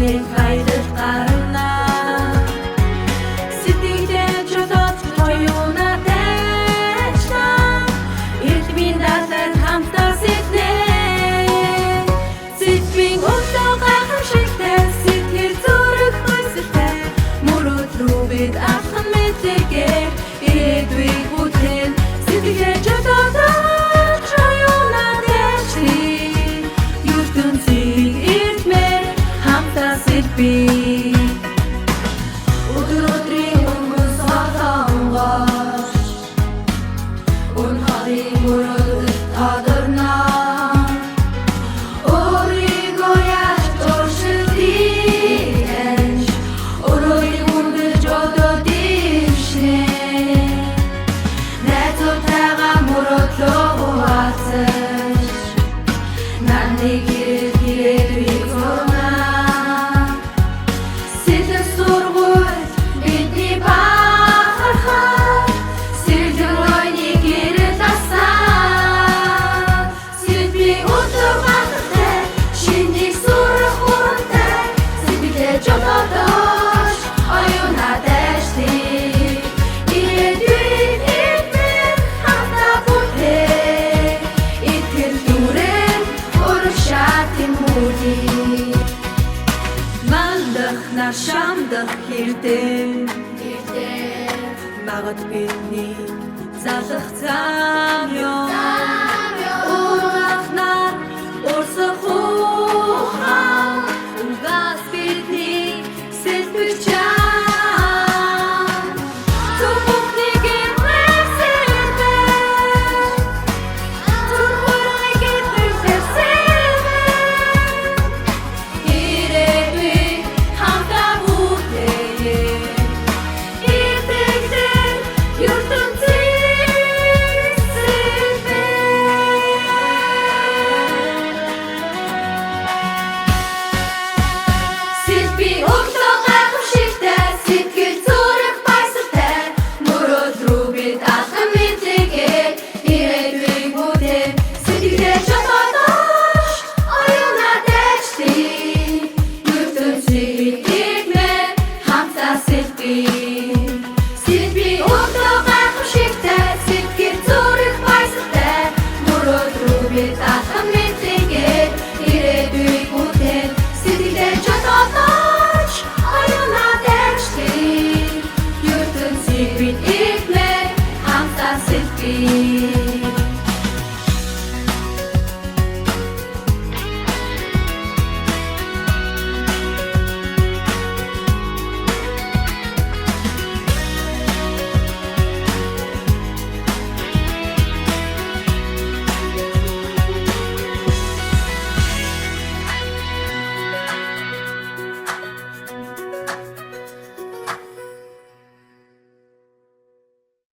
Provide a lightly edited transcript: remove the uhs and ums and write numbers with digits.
Нэг хайрал гарна сэтгэлдээ жолооч хоёуна дайчна эрдмийн далайд хамтдаа сэтнэ сэтгэн өглөө гайхамшигтай сэтгэл зүрх хойсолтой мөрөд рүү бид алхан мэдээгээр ирээдүйг бүхэн сэтгэлдээ жолооч хоёуна дайчна ертөнцийг эрдмээр хамтдаа сэлбий өдрийн хүмүүс хатангаш өн харин мөрөд тадарна өөрийгөө яаж туршилтийж өөрийн хүндэж одоо дэвшнэ найзуудтайгаа мөрөдлөө хуваалцаж нарыг ирээдүйг зурна сэтгэл сургууль бидний бахархаа сэрдэн ойныг ирэл асаа сэтгэл өдөр бахартай шинийг сурах хурантай сэтгэлээ жолоодож оюуна дайшти ирээдүйг эрдмээр хамтдаа бүхээ итгэл дүрээн урагшаа тэмүүлий Мандах нар шамдах хэрдээ магад бидний залах зам ёо